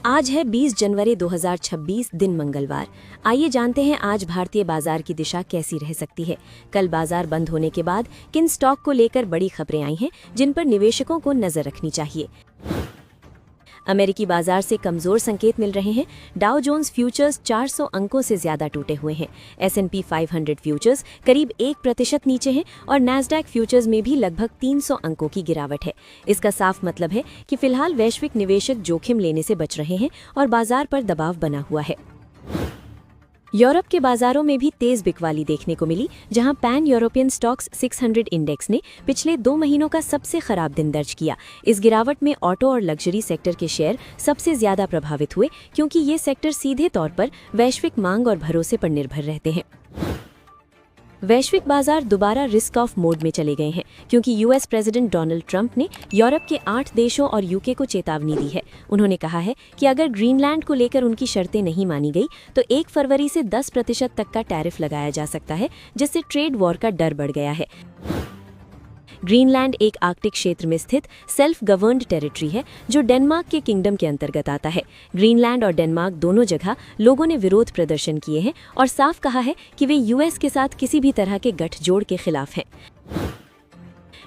आज है 20 जनवरी 2026 दिन मंगलवार। आइए जानते हैं आज भारतीय बाजार की दिशा कैसी रह सकती है। कल बाजार बंद होने के बाद किन स्टॉक को लेकर बड़ी खबरें आई हैं जिन पर निवेशकों को नजर रखनी चाहिए। अमेरिकी बाजार से कमजोर संकेत मिल रहे हैं। डाउ जोन्स फ्यूचर्स 400 अंकों से ज्यादा टूटे हुए हैं। S&P 500 फ्यूचर्स करीब 1% नीचे हैं और नैस्डैक फ्यूचर्स में भी लगभग 300 अंकों की गिरावट है। इसका साफ मतलब है कि फिलहाल वैश्विक निवेशक जोखिम लेने से बच रहे हैं और बाजार पर दबाव बना हुआ है। यूरोप के बाजारों में भी तेज बिकवाली देखने को मिली, जहां पैन यूरोपियन स्टॉक्स 600 इंडेक्स ने पिछले 2 महीनों का सबसे खराब दिन दर्ज किया। इस गिरावट में ऑटो और लग्जरी सेक्टर के शेयर सबसे ज्यादा प्रभावित हुए, क्योंकि ये सेक्टर सीधे तौर पर वैश्विक मांग और भरोसे पर निर्भर रहते हैं। वैश्विक बाजार दोबारा रिस्क ऑफ मोड में चले गए हैं, क्योंकि यूएस प्रेसिडेंट डोनाल्ड ट्रंप ने यूरोप के 8 देशों और यूके को चेतावनी दी है। उन्होंने कहा है कि अगर ग्रीनलैंड को लेकर उनकी शर्तें नहीं मानी गई तो 1 फरवरी से 10% तक का टैरिफ लगाया जा सकता है, जिससे ट्रेड वॉर का डर बढ़ गया है। ग्रीनलैंड एक आर्कटिक क्षेत्र में स्थित सेल्फ गवर्न्ड टेरिटरी है, जो डेनमार्क के किंगडम के अंतर्गत आता है। ग्रीनलैंड और डेनमार्क दोनों जगह लोगों ने विरोध प्रदर्शन किए हैं और साफ कहा है कि वे यूएस के साथ किसी भी तरह के गठजोड़ के खिलाफ हैं।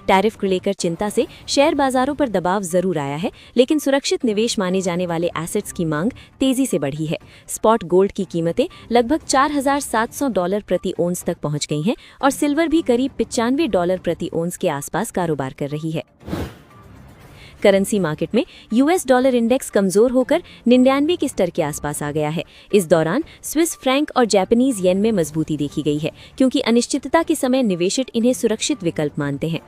टैरिफ को लेकर चिंता से शेयर बाजारों पर दबाव जरूर आया है, लेकिन सुरक्षित निवेश माने जाने वाले एसेट्स की मांग तेजी से बढ़ी है। स्पॉट गोल्ड की कीमतें लगभग $4,700 प्रति ओंस तक पहुंच गई हैं और सिल्वर भी करीब $95 प्रति ओंस के आसपास कारोबार कर रही है। करेंसी मार्केट में यूएस डॉलर इंडेक्स कमजोर होकर 99 के स्तर के आसपास आ गया है। इस दौरान स्विस फ्रैंक और जापानीज येन में मजबूती देखी गई है, क्योंकि अनिश्चितता के समय निवेशक इन्हें सुरक्षित विकल्प मानते हैं।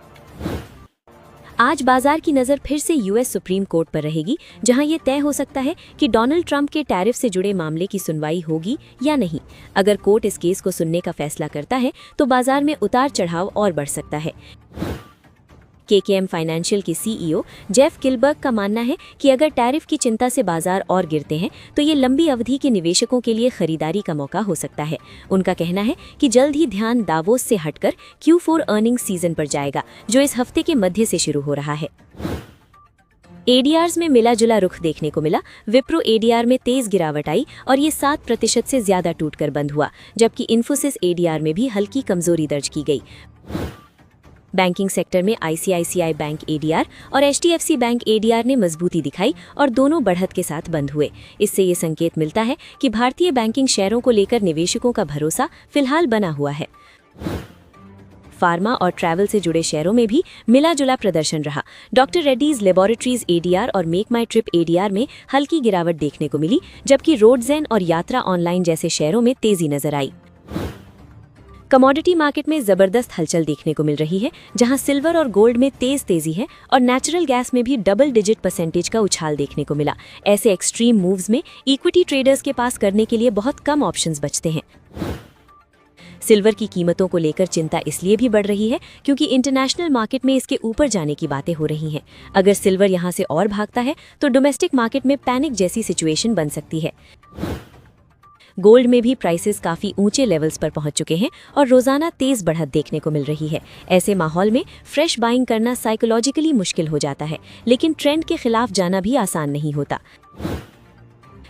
आज बाजार की नज़र फिर से यूएस सुप्रीम कोर्ट पर रहेगी, जहां ये तय हो सकता है कि डोनाल्ड ट्रंप के टैरिफ से जुड़े मामले की सुनवाई होगी या नहीं। अगर कोर्ट इस केस को सुनने का फैसला करता है तो बाजार में उतार चढ़ाव और बढ़ सकता है। KKM फाइनेंशियल के CEO जेफ किलबर्ग का मानना है कि अगर टैरिफ की चिंता से बाजार और गिरते हैं तो ये लंबी अवधि के निवेशकों के लिए खरीदारी का मौका हो सकता है। उनका कहना है कि जल्द ही ध्यान दावोस से हटकर Q4 अर्निंग्स सीजन पर जाएगा, जो इस हफ्ते के मध्य से शुरू हो रहा है। ADRs में मिला जुला रुख देखने को मिला। विप्रो ADR में तेज गिरावट आई और ये 7% से ज्यादा टूटकर बंद हुआ, जबकि इन्फोसिस ADR में भी हल्की कमजोरी दर्ज की गई। बैंकिंग सेक्टर में ICICI बैंक ADR और HDFC बैंक ADR ने मजबूती दिखाई और दोनों बढ़त के साथ बंद हुए। इससे ये संकेत मिलता है कि भारतीय बैंकिंग शेयरों को लेकर निवेशकों का भरोसा फिलहाल बना हुआ है। फार्मा और ट्रैवल से जुड़े शेयरों में भी मिला जुला प्रदर्शन रहा। डॉक्टर रेड्डीज लेबोरेटरीज ADR और मेक माई ट्रिप ADR में हल्की गिरावट देखने को मिली, जबकि रोडज़ेन और यात्रा ऑनलाइन जैसे शेयरों में तेजी नजर आई। कमोडिटी मार्केट में जबरदस्त हलचल देखने को मिल रही है, जहां सिल्वर और गोल्ड में तेजी है और नेचुरल गैस में भी डबल डिजिट % का उछाल देखने को मिला। ऐसे एक्सट्रीम मूव्स में इक्विटी ट्रेडर्स के पास करने के लिए बहुत कम ऑप्शंस बचते हैं। सिल्वर की कीमतों को लेकर चिंता इसलिए भी बढ़ रही है क्योंकि इंटरनेशनल मार्केट में इसके ऊपर जाने की बातें हो रही हैं। अगर सिल्वर यहां से और भागता है तो डोमेस्टिक मार्केट में पैनिक जैसी सिचुएशन बन सकती है। गोल्ड में भी प्राइसेस काफी ऊंचे लेवल्स पर पहुंच चुके हैं और रोजाना तेज बढ़त देखने को मिल रही है। ऐसे माहौल में फ्रेश बाइंग करना साइकोलॉजिकली मुश्किल हो जाता है, लेकिन ट्रेंड के खिलाफ जाना भी आसान नहीं होता।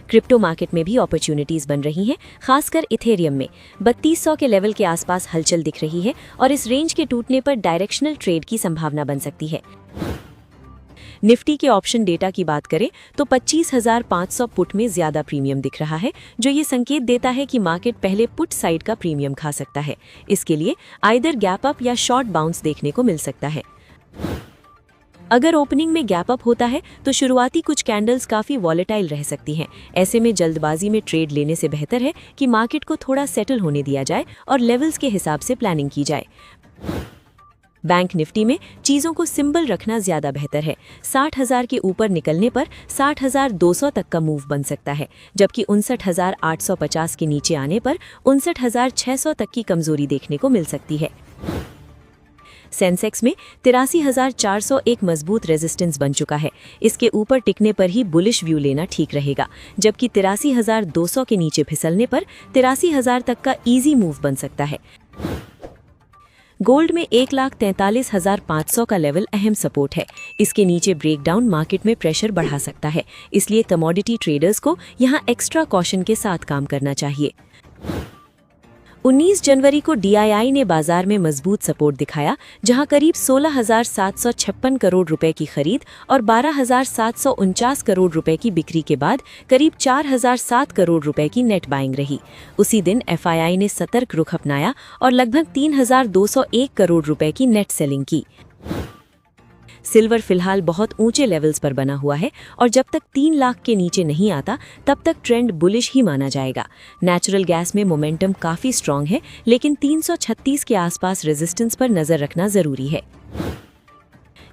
क्रिप्टो मार्केट में भी अपॉर्चुनिटीज बन रही हैं, खासकर इथेरियम में 3200 के लेवल के आसपास हलचल दिख रही है और इस रेंज के टूटने पर डायरेक्शनल ट्रेड की संभावना बन सकती है। निफ्टी के ऑप्शन डेटा की बात करें तो 25,500 पुट में ज्यादा प्रीमियम दिख रहा है, जो ये संकेत देता है कि मार्केट पहले पुट साइड का प्रीमियम खा सकता है। इसके लिए आइदर गैप अप या शॉर्ट बाउंस देखने को मिल सकता है। अगर ओपनिंग में गैप अप होता है तो शुरुआती कुछ कैंडल्स काफी वॉलेटाइल रह सकती हैं। ऐसे में जल्दबाजी में ट्रेड लेने से बेहतर है कि मार्केट को थोड़ा सेटल होने दिया जाए और लेवल्स के हिसाब से प्लानिंग की जाए। बैंक निफ्टी में चीजों को सिंबल रखना ज्यादा बेहतर है। 60,000 के ऊपर निकलने पर 60,200 तक का मूव बन सकता है, जबकि 59,850 के नीचे आने पर 59,600 तक की कमजोरी देखने को मिल सकती है। सेंसेक्स में 83,400 एक मजबूत रेजिस्टेंस बन चुका है। इसके ऊपर टिकने पर ही बुलिश व्यू लेना ठीक रहेगा, जबकि 83,200 के नीचे फिसलने पर 83,000 तक का इजी मूव बन सकता है। गोल्ड में 1,43,500 का लेवल अहम सपोर्ट है। इसके नीचे ब्रेकडाउन मार्केट में प्रेशर बढ़ा सकता है, इसलिए कमोडिटी ट्रेडर्स को यहाँ एक्स्ट्रा कॉशन के साथ काम करना चाहिए। 19 जनवरी को DII ने बाजार में मजबूत सपोर्ट दिखाया, जहां करीब 16,756 करोड़ रुपए की खरीद और 12,749 करोड़ रुपए की बिक्री के बाद करीब 4,007 करोड़ रुपए की नेट बाइंग रही। उसी दिन FII ने सतर्क रुख अपनाया और लगभग 3,201 करोड़ रुपए की नेट सेलिंग की। सिल्वर फिलहाल बहुत ऊंचे लेवल्स पर बना हुआ है और जब तक 3 लाख के नीचे नहीं आता तब तक ट्रेंड बुलिश ही माना जाएगा। नेचुरल गैस में मोमेंटम काफी स्ट्रांग है, लेकिन 336 के आसपास रेजिस्टेंस पर नजर रखना जरूरी है।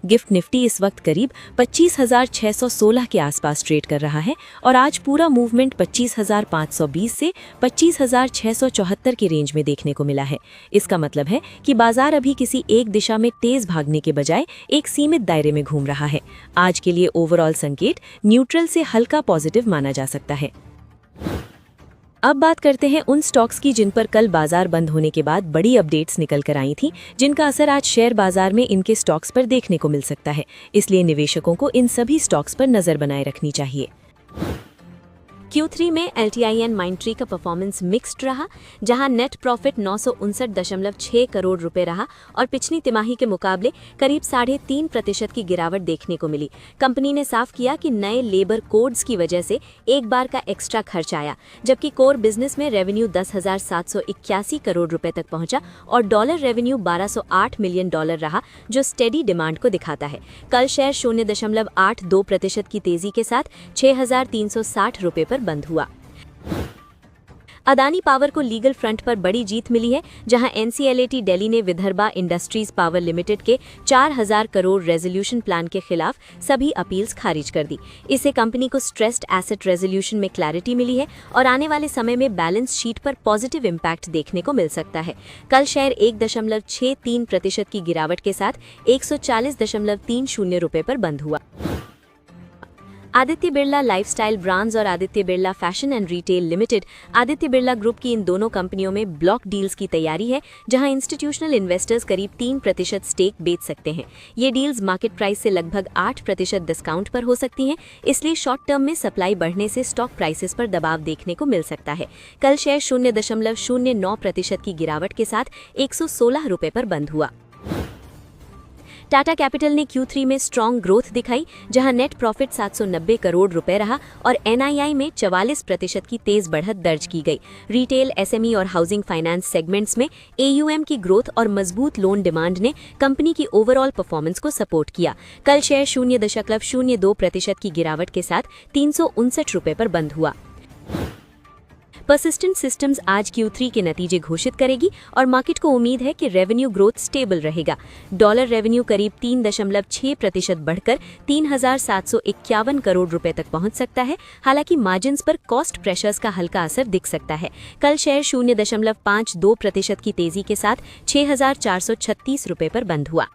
गिफ्ट निफ्टी इस वक्त करीब 25,616 के आसपास ट्रेड कर रहा है और आज पूरा मूवमेंट 25,520 से 25,674 के रेंज में देखने को मिला है। इसका मतलब है कि बाजार अभी किसी एक दिशा में तेज भागने के बजाय एक सीमित दायरे में घूम रहा है। आज के लिए ओवरऑल संकेत न्यूट्रल से हल्का पॉजिटिव माना जा सकता है। अब बात करते हैं उन स्टॉक्स की जिन पर कल बाजार बंद होने के बाद बड़ी अपडेट्स निकल कर आई थी, जिनका असर आज शेयर बाजार में इनके स्टॉक्स पर देखने को मिल सकता है। इसलिए निवेशकों को इन सभी स्टॉक्स पर नजर बनाए रखनी चाहिए। Q3 में LTIN माइंडट्री का परफॉर्मेंस मिक्स्ड रहा, जहां नेट प्रॉफिट 959.6 करोड़ रुपए रहा और पिछली तिमाही के मुकाबले करीब 3.5% की गिरावट देखने को मिली। कंपनी ने साफ किया कि नए लेबर कोड्स की वजह से एक बार का एक्स्ट्रा खर्च आया, जबकि कोर बिजनेस में रेवेन्यू 10,781 करोड़ रुपए तक पहुंचा और डॉलर रेवेन्यू $1,208 मिलियन रहा, जो स्टेडी डिमांड को दिखाता है। कल शेयर 0.82% की तेजी के साथ 6,360 रुपए पर बंद हुआ। अदानी पावर को लीगल फ्रंट पर बड़ी जीत मिली है, जहां NCLAT दिल्ली ने विदर्भा इंडस्ट्रीज पावर लिमिटेड के 4,000 करोड़ रेजोल्यूशन प्लान के खिलाफ सभी अपील्स खारिज कर दी। इससे कंपनी को स्ट्रेस्ड एसेट रेजोल्यूशन में क्लैरिटी मिली है और आने वाले समय में बैलेंस शीट पर पॉजिटिव इम्पैक्ट देखने को मिल सकता है। कल शेयर 1.63% की गिरावट के साथ 140.30 रुपए पर बंद हुआ। आदित्य बिरला लाइफस्टाइल ब्रांड्स और Aditya Birla fashion and retail limited, Aditya Birla group की इन दोनों कंपनियों में ब्लॉक डील्स की तैयारी है, जहां इंस्टीट्यूशनल इन्वेस्टर्स करीब 3% स्टेक बेच सकते हैं। ये डील्स मार्केट प्राइस से लगभग 8% डिस्काउंट पर हो सकती हैं, इसलिए शॉर्ट टर्म में सप्लाई बढ़ने से स्टॉक प्राइसेस पर दबाव देखने को मिल सकता है। कल शेयर 0.09% की गिरावट के साथ 116 रुपए पर बंद हुआ। टाटा कैपिटल ने Q3 में स्ट्रॉन्ग ग्रोथ दिखाई, जहां नेट प्रॉफिट 790 करोड़ रुपए रहा और NII में 44% की तेज बढ़त दर्ज की गई। रिटेल, SME और हाउसिंग फाइनेंस सेगमेंट्स में AUM की ग्रोथ और मजबूत लोन डिमांड ने कंपनी की ओवरऑल परफॉर्मेंस को सपोर्ट किया। कल शेयर 0.02% की गिरावट के साथ 359 रुपए पर बंद हुआ। परसिस्टेंट सिस्टम्स आज Q3 के नतीजे घोषित करेगी और मार्केट को उम्मीद है कि रेवेन्यू ग्रोथ स्टेबल रहेगा। डॉलर रेवेन्यू करीब 3.6% बढ़कर 3,751 करोड़ रुपए तक पहुंच सकता है। हालांकि मार्जिन्स पर कॉस्ट प्रेशर्स का हल्का असर दिख सकता है। कल शेयर 0.52% की तेजी के साथ 6,436 रुपए पर बंद हुआ।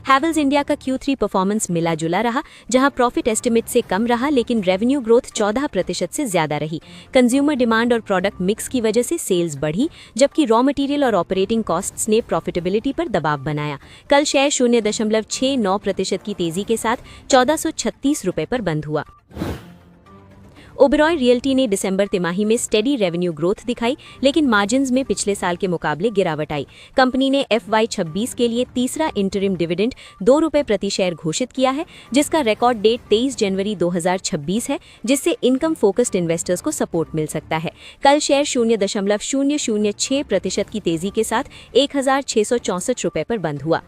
हैवेल्स इंडिया का Q3 परफॉर्मेंस मिला जुला रहा, जहां प्रॉफिट एस्टिमेट से कम रहा, लेकिन रेवेन्यू ग्रोथ 14% से ज्यादा रही। कंज्यूमर डिमांड और प्रोडक्ट मिक्स की वजह से सेल्स बढ़ी, जबकि रॉ मटेरियल और ऑपरेटिंग कॉस्ट्स ने प्रॉफिटेबिलिटी पर दबाव बनाया। कल शेयर 0.69% की तेजी के साथ 1,436 रुपए पर बंद हुआ। ओबेरॉय रियल्टी ने दिसंबर तिमाही में स्टेडी रेवेन्यू ग्रोथ दिखाई, लेकिन मार्जिन्स में पिछले साल के मुकाबले गिरावट आई। कंपनी ने FY26 के लिए तीसरा इंटरिम डिविडेंड 2 रुपए प्रति शेयर घोषित किया है, जिसका रिकॉर्ड डेट 23 जनवरी 2026 है, जिससे इनकम फोकस्ड इन्वेस्टर्स को सपोर्ट मिल सकता है। कल शेयर 0.006% की तेजी के साथ 1,664 रुपए पर बंद हुआ।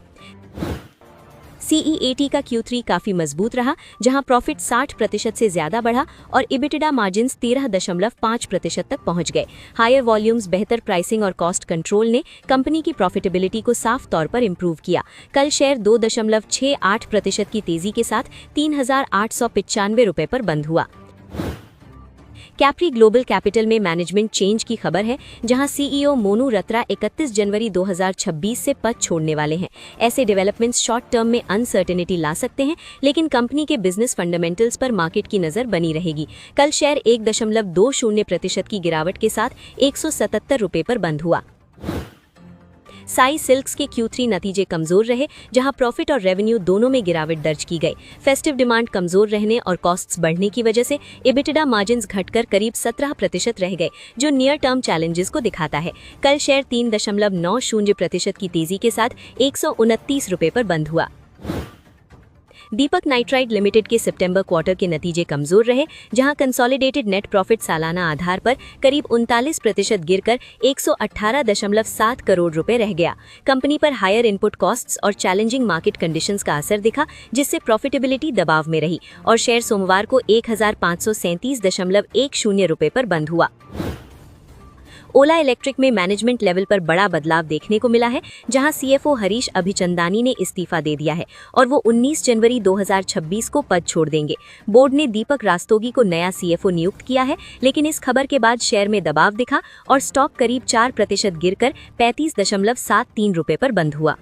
CEAT का Q3 काफी मजबूत रहा, जहां प्रॉफिट 60% से ज्यादा बढ़ा और EBITDA मार्जिन्स 13.5% तक पहुंच गए। हायर वॉल्यूम्स, बेहतर प्राइसिंग और कॉस्ट कंट्रोल ने कंपनी की प्रॉफिटेबिलिटी को साफ तौर पर इंप्रूव किया। कल शेयर 2.68% की तेजी के साथ 3,895 रुपए पर बंद हुआ। कैप्री ग्लोबल कैपिटल में मैनेजमेंट चेंज की खबर है, जहां CEO मोनू रत्रा 31 जनवरी 2026 से पद छोड़ने वाले हैं। ऐसे डेवलपमेंट्स शॉर्ट टर्म में अनसर्टेनिटी ला सकते हैं, लेकिन कंपनी के बिजनेस फंडामेंटल्स पर मार्केट की नजर बनी रहेगी। कल शेयर 1.20% की गिरावट के साथ 177 रुपए पर बंद हुआ। साई सिल्क्स के Q3 नतीजे कमजोर रहे, जहां प्रॉफिट और रेवेन्यू दोनों में गिरावट दर्ज की गई। फेस्टिव डिमांड कमजोर रहने और कॉस्ट्स बढ़ने की वजह से एबिटिडा मार्जिन्स घटकर करीब 17% रह गए, जो नियर टर्म चैलेंजेस को दिखाता है। कल शेयर 3.90% की तेजी के साथ 129 रुपए पर बंद हुआ। दीपक नाइट्राइट लिमिटेड के सितंबर क्वार्टर के नतीजे कमजोर रहे, जहां कंसोलिडेटेड नेट प्रॉफिट सालाना आधार पर करीब 39% गिरकर 118.7 करोड़ रुपए रह गया। कंपनी पर हायर इनपुट कॉस्ट्स और चैलेंजिंग मार्केट कंडीशंस का असर दिखा, जिससे प्रॉफिटेबिलिटी दबाव में रही और शेयर सोमवार को 1537.10 रुपए पर बंद हुआ। ओला इलेक्ट्रिक में मैनेजमेंट लेवल पर बड़ा बदलाव देखने को मिला है, जहां सीएफओ हरीश अभिचंदानी ने इस्तीफा दे दिया है और वो 19 जनवरी 2026 को पद छोड़ देंगे। बोर्ड ने दीपक रास्तोगी को नया सीएफओ नियुक्त किया है, लेकिन इस खबर के बाद शेयर में दबाव दिखा और स्टॉक करीब 4% गिरकर 35.73 रुपए पर बंद हुआ।